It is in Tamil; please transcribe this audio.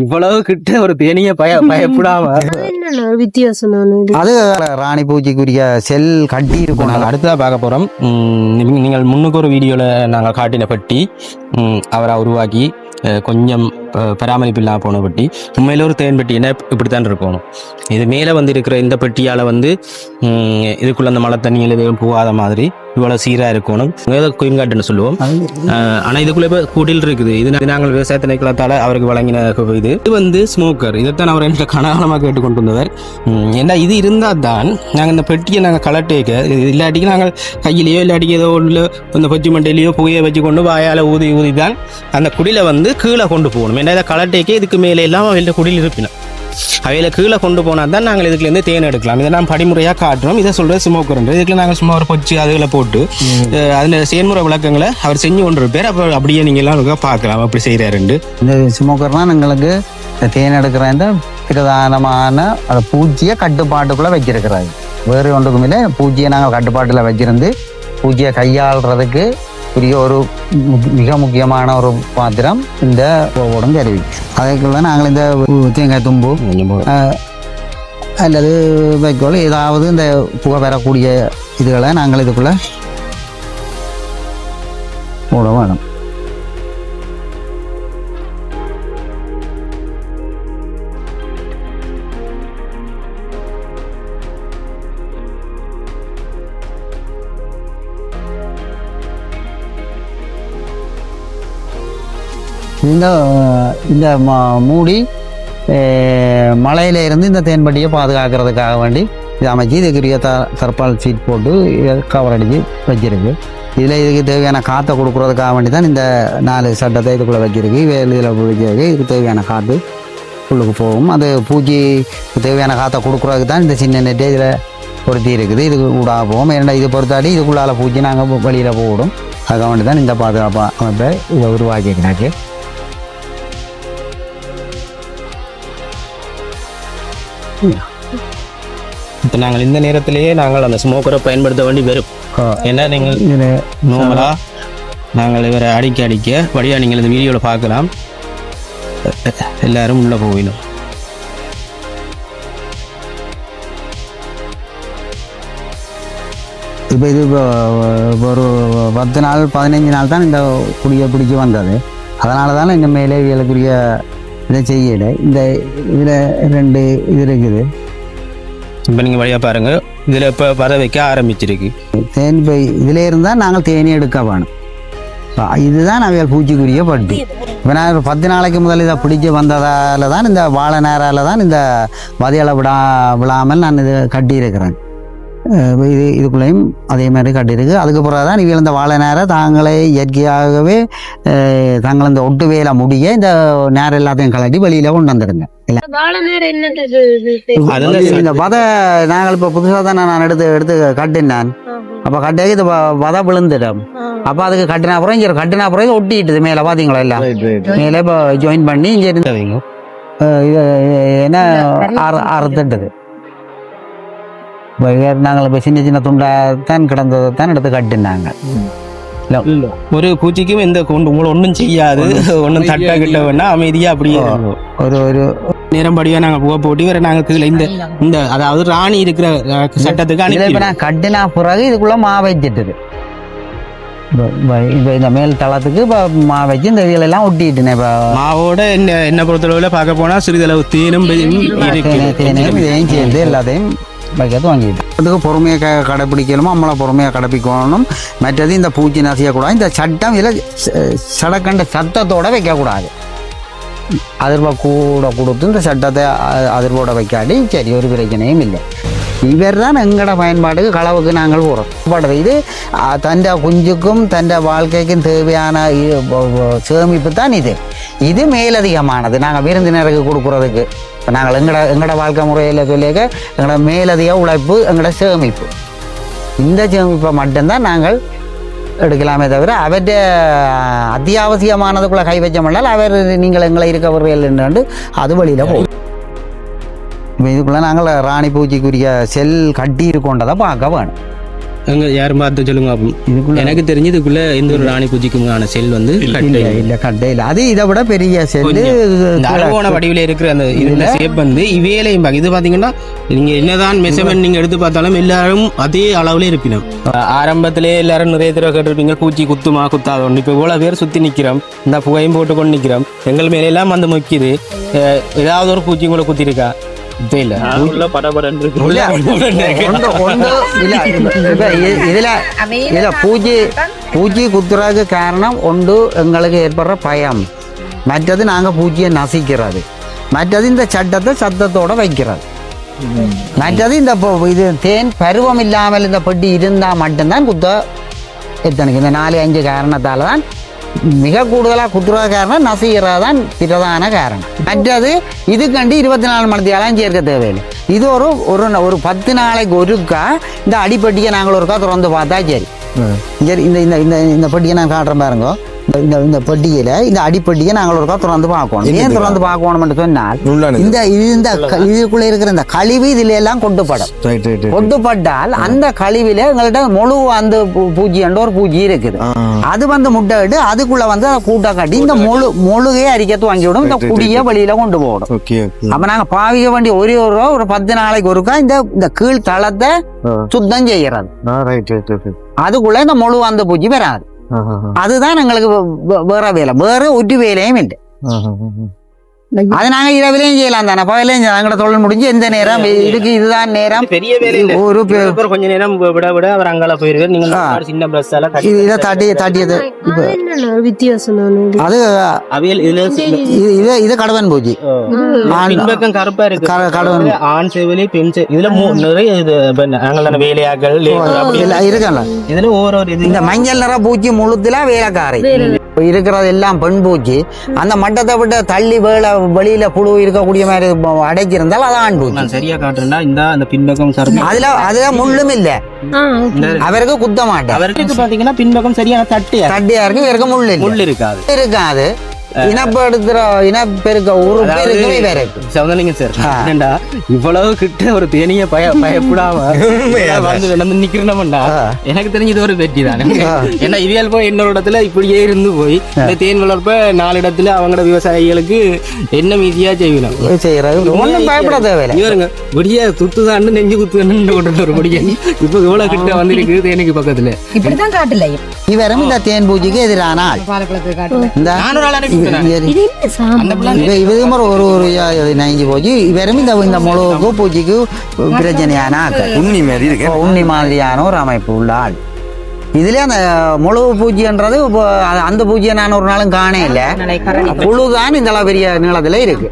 இவ்வளவு கிட்ட ஒரு தேனிய பயப்படாம வித்தியாசமான அது ராணி பூச்சிக்குரிய செல் கட்டி இருக்கும். நாங்கள் அடுத்ததாக பார்க்க போகிறோம். நீங்கள் முன்னுக்கு ஒரு வீடியோவில் நாங்கள் காட்டின பெட்டி அவரை உருவாக்கி கொஞ்சம் பராமரிப்பு இல்லாமல் போன பெட்டி உண்மையில ஒரு தேன் பெட்டி என்ன இப்படித்தான் இருக்கணும். இது மேலே வந்து இருக்கிற இந்த பெட்டியால் வந்து இதுக்குள்ள அந்த மழை தண்ணியில் எதுவும் போகாத மாதிரி இவ்வளோ சீராக இருக்கணும். குயின் காட்டுன்னு சொல்லுவோம். ஆனால் இதுக்குள்ளே இப்போ கூட்டில் இருக்குது. இது நாங்கள் விவசாய திணைக்களத்தால் அவருக்கு வழங்கின இது வந்து ஸ்மோக்கர். இதைத்தான் அவர் என்ற கனகாலமாக கேட்டுக்கொண்டு வந்தவர். ஏன்னா இது இருந்தால் தான் நாங்கள் இந்த பெட்டியை நாங்கள் கலட்டேக்க, இல்லாட்டிக்கு நாங்கள் கையிலேயோ இல்லாட்டிக்கு ஏதோ உள்ள இந்த பொச்சி மண்டையிலையோ புகையை வச்சு கொண்டு வாயால் ஊதி ஊதி தான் அந்த குடியில் வந்து கீழே கொண்டு போகணும். ஏன்னா இதை கலட்டேக்க இதுக்கு மேலே எல்லாம் அவையில் குடியில் இருப்பினோம். அவையில் கீழே கொண்டு போனால் தான் நாங்கள் இதுக்குலேருந்து தேன் எடுக்கலாம். இதை நான் படிமுறையாக காட்டுறோம். இதை சொல்கிற ஸ்மோக்கர்ன்றது. இதுக்குள்ள நாங்கள் சும்மா ஒரு பொச்சு அதுகளை போட்டு அதில் செயல்முறை விளக்கங்களை அவர் செஞ்சு கொண்டு இருப்பார். அப்போ அப்படியே நீங்கள் எல்லாம் பார்க்கலாம் அப்படி செய்கிறாருண்டு. இந்த ஸ்மோக்கர்னால் எங்களுக்கு தேன் எடுக்கிற இந்த பிரதானமான அந்த பூச்சியை கட்டுப்பாட்டுக்குள்ளே வச்சிருக்கிறாரு. வேறு ஒன்றுக்கும் இல்லை, பூச்சியை நாங்கள் கட்டுப்பாட்டில் வச்சிருந்து பூச்சியை கையாளுறதுக்கு உரிய ஒரு மிக முக்கியமான ஒரு பாத்திரம் இந்த உடம்பு கருவி. அதுக்குள்ள நாங்கள் இந்த தேங்காய் தும்பு அல்லது வைக்கோல் ஏதாவது இந்த புகை பெறக்கூடிய இதுகளை நாங்கள் இதுக்குள்ள போட வேணும். இந்த மூடி மழையில இருந்து இந்த தேன்பட்டியை பாதுகாக்கிறதுக்காக வேண்டி இது அமைச்சு இதுக்குரிய தர்பால் சீட் போட்டு கவர் அடித்து வச்சிருக்கு. இதில் இதுக்கு தேவையான காற்றை கொடுக்குறதுக்காக வேண்டி தான் இந்த 4 சட்டத்தை இதுக்குள்ளே வச்சிருக்கு. இதில் வச்சிருக்கு. இதுக்கு தேவையான காற்று உள்ளுக்கு போகும். அது பூச்சிக்கு தேவையான காற்றை கொடுக்குறதுக்கு தான் இந்த சின்ன நெட்டை இதில் பொருத்தி இருக்குது. இதுக்கு ஊடாக போகும். ஏன்னா இது பொறுத்தாடி இதுக்குள்ளால பூச்சி நாங்கள் வெளியில் போடும். அதுக்காக வேண்டி தான் இந்த பாதுகாப்பு அமைப்பை இதை உருவாக்கிக்கிறாச்சு. இப்போ நாங்கள் இந்த நேரத்திலேயே நாங்கள் அந்த ஸ்மோக்கரை பயன்படுத்த வேண்டி வரும். ஏன்னா நீங்கள் நோமலா நாங்கள் இவரை அடிக்க வழியாக நீங்கள் இந்த வீடியோவில் பார்க்கலாம். எல்லாரும் உள்ளே போயிடும். இப்போ இது ஒரு 10 நாள் 15 நாள் தான் இந்த குடியை பிடிச்சி வந்தது. அதனால தானே இந்த மேலே இவளுக்குரிய இதை செய்யலை. இந்த இதில் 2 இது இருக்குது. இப்போ நீங்கள் வழியாக பாருங்கள். இதில் இப்போ வர வைக்க ஆரம்பிச்சிருக்கு தேன். இப்போ இதில் இருந்தால் நாங்கள் தேனி எடுக்க வேணும். இதுதான் அவையால் பூச்சிக்குரிய பட்டி. இப்போ நான் 10 நாளைக்கு முதல் இதை பிடிச்சி வந்ததால் தான் இந்த வாழை நேரால் தான் இந்த வதையால் விழாமல் நான் இது கட்டியிருக்கிறேன். இதுக்குள்ளேயும் அதே மாதிரி கட்டியிருக்கு. அதுக்கு பிறகு தான் இவங்க இந்த வாழை நேரம் தாங்களே இயற்கையாகவே தாங்கள் இந்த ஒட்டு வேலை முடிய இந்த நேரம் எல்லாத்தையும் கலட்டி வெளியில கொண்டு வந்துடுங்க. இந்த வதை நாங்கள் இப்போ புதுசாக தான் நான் எடுத்து கட்டினேன். அப்போ கட்டியாக்கி இந்த வதை விழுந்துட்டோம். அப்போ அதுக்கு கட்டின அப்புறம் இங்கே கட்டின அப்புறம் இது ஒட்டிட்டுது மேலே பார்த்தீங்களா எல்லாம் மேலே இப்போ ஜாயின் பண்ணி இங்கே இருந்தவங்க இது என்ன அறுத்துட்டுது. நாங்கள் இப்போ சின்ன துண்டா தான் கிடந்ததை தான் எடுத்து கட்டினாங்க. ஒரு பூச்சிக்கும் எந்த உங்களை ஒன்றும் செய்யாது, ஒன்றும் தட்டா கிட்ட வேணா அமைதியா அப்படியே ஒரு நேரம் படியா நாங்கள் புகை போட்டி வர நாங்கள் கீழே இந்த அதாவது ராணி இருக்கிற சட்டத்துக்கு இப்போ நான் கட்டினா பிறகு இதுக்குள்ள மா வச்சிட்டுது. இப்போ இந்த மேல் தளத்துக்கு இப்போ மா வச்சு இந்த இதெல்லாம் ஒட்டிட்டுனேன். இப்போ மாவோட என்ன பொறுத்தளவில் பார்க்க போனால் சிறிதளவு தேனும் தேனையும் இதையும் சேர்ந்து எல்லாத்தையும் வைக்கிறது வாங்கிட்டு அதுக்கு பொறுமையாக கடைப்பிடிக்கணுமோ நம்மளை பொறுமையாக கடைப்பிடிக்கணும். மற்றது இந்த பூச்சி நசியக்கூடாது. இந்த சட்டம் இதில் சடக்கண்ட சத்தத்தோடு வைக்கக்கூடாது. அதிர்வா கூட கொடுத்து இந்த சட்டத்தை அதிர்வோட வைக்காட்டி சரி ஒரு பிரச்சனையும் இல்லை. இவர் தான் எங்களோட பயன்பாட்டுக்கு களவுக்கு நாங்கள் போகிறோம். இது தன் குஞ்சுக்கும் தன் வாழ்க்கைக்கும் தேவையான சேமிப்பு தான் இது மேலதிகமானது. நாங்கள் விருந்தினருக்கு கொடுக்குறதுக்கு இப்போ நாங்கள் எங்களோட வாழ்க்கை முறையில் சொல்லியிருக்க எங்களோட மேலதிக உழைப்பு எங்களோட சேமிப்பு. இந்த சேமிப்பை மட்டும்தான் நாங்கள் எடுக்கலாமே தவிர அவற்றை அத்தியாவசியமானதுக்குள்ளே கை வச்சோம்னால் அவர் நீங்கள் எங்களை இருக்க வருவீர்கள் அது வழியில் போகும். இப்போ இதுக்குள்ளே நாங்கள் ராணி பூச்சிக்குரிய செல் கட்டி இருக்கோன்றதை பார்க்க வேணும். எங்க யாரும் பார்த்து சொல்லுங்க அப்போ. எனக்கு தெரிஞ்சு இதுக்குள்ள எந்த ஒரு ராணி பூச்சிக்குமான செல் வந்து இல்ல கட்டையில் அது இதை விட பெரிய செல்லு இந்த அழகோண வடிவில இருக்கிற அந்த இதுல ஷேப் வந்து இவையிலையும் இது பாத்தீங்கன்னா நீங்க என்னதான் மெஷர்மெண்ட் நீங்க எடுத்து பார்த்தாலும் எல்லாரும் அதே அளவுல இருப்பினும். ஆரம்பத்திலே எல்லாரும் நிறைய தடவை கேட்டிருப்பீங்க பூச்சி குத்துமா குத்தாதோ. இப்ப இவ்வளவு பேர் சுத்தி நிக்கிறோம், இந்த புகையும் போட்டு கொண்டு நிக்கிறோம், எங்கள் மேல எல்லாம் வந்து முக்கியது. ஏதாவது ஒரு பூச்சி கூட குத்தி இருக்கா? இதுல இதுல பூச்சி குத்துறதுக்கு காரணம் ஒன்று எங்களுக்கு ஏற்படுற பயம், மற்றது நாங்க பூச்சியை நசிக்கிறது, மற்றது இந்த சத்தத்தோட வைக்கிறது, மற்றது இந்த இது தேன் பருவம் இல்லாமல் இந்த பெட்டி இருந்தா மட்டும்தான் குத்த எத்தனைக்கு. இந்த 4-5 காரணத்தால தான் மிக கூடுதலாக குத்துற காரணம் நசிகிறது தான் பிரதான காரணம். மற்றது இதுக்கண்டு 24 மணி நேரம் சேர்க்க தேவையில்லை. இது ஒரு 10 நாளைக்கு ஒருக்கா இந்த அடிப்பட்டியை நாங்கள் ஒருக்கா திறந்து பார்த்தா சரி. சரி இந்த பெட்டியை நான் காட்டுறேன் பாருங்க. இந்த பெட்டியில இந்த அடிப்பட்டியை நாங்கள் ஒருக்கா திறந்து பார்க்கணும். ஏன் திறந்து பார்க்கணும்னு சொன்னால் இதுக்குள்ள இருக்கிற இந்த கழிவு இதுல எல்லாம் கொட்டுப்பட்டால் அந்த கழிவுல எங்கள்கிட்ட முழு அந்த பூச்சி ஒரு பூச்சி இருக்குது. அது வந்து முட்டை விட்டு அதுக்குள்ள வந்து கூட்டா காட்டி இந்த முழுகையை அரிக்கத்து வாங்கி விடும், இந்த குடியை வெளியில கொண்டு போடும். அப்ப நாங்க பாவிக்க வேண்டிய ஒரு 10 நாளைக்கு ஒருக்கா இந்த கீழ் தளத்தை சுத்தம் செய்யறது. அதுக்குள்ள இந்த முழு அந்த பூச்சி வராது. அதுதான் எங்களுக்கு வேற வேலை, வேற ஒரு வேலையும் இல்லை. அது நாங்க இரவிலையும் செய்யலாம் தானே, பகலையும் எங்களோட தொழில் முடிஞ்சு எந்த நேரம் இதுக்கு இதுதான் நேரம். பெரிய வேலை ஒரு கொஞ்ச நேரம் விட அவர் அங்கால போயிருவாரு. நீங்க சின்ன பிரஸ்ஸால இதை தட்டியது வித்தியாசம். அது இது கடவன் பூச்சி பின்பக்கம் கருப்பா இருக்கு. கடவன் ஆண் செவிலி பெண் இதுல நிறைய இது வேலையாக்கள் இருக்கல. இதுல ஒவ்வொரு இந்த மஞ்சள் நிற பூச்சி முழுத்துல வேலைக்காரை இருக்கிறது எல்லாம் பெண் பூச்சி. அந்த மட்டத்தை விட்டு தள்ளி வெளியில புழு இருக்கக்கூடிய மாதிரி அடைச்சிருந்தால் அது ஆண் பூச்சி. சரியா காட்டுறா இந்த பின்பக்கம் அதுல முள்ளும் இல்ல, அவருக்கு குத்த மாட்டேன். அவருக்கு பாத்தீங்கன்னா பின்பக்கம் சரியான தட்டியா இருக்கு, இவருக்கு முள் இருக்காது. இனப்பெருக்க இவ்வளவு கிட்ட ஒரு தேனிய பயப்படாம வந்து நிக்கிறோம்டா எனக்கு தெரிஞ்சது ஒரு வெற்றி தானே. ஏன்னா இவியல் போய் இன்னொரு இடத்துல இப்படியே இருந்து போய் இந்த தேன் வளர்ப்ப 4 இடத்துல அவங்களோட விவசாயிகளுக்கு என்ன ஈஸியா செய்யணும். பயப்பட தேவையில்லை. இவருங்க விடிய துத்துதான்னு நெஞ்சு குத்துதான்னு கொண்டு ஒரு முடிய இப்ப இவ்வளவு கிட்ட வந்து இருக்கு தேனிக்கு பக்கத்துல. இப்படிதான் காட்டல இவரும் இந்த தேன் பூச்சிக்கு எதிரான முழுவுக்கு பூச்சிக்கு பிரச்சனையான உண்ணி மாதிரியான ஒரு அமைப்பு உள்ள ஆள். இதுல அந்த முழு பூச்சின்றது அந்த பூச்சியை நான் ஒரு நாளும் காண இல்லை. புழுதான் இந்த பெரிய நீளத்துல இருக்கு.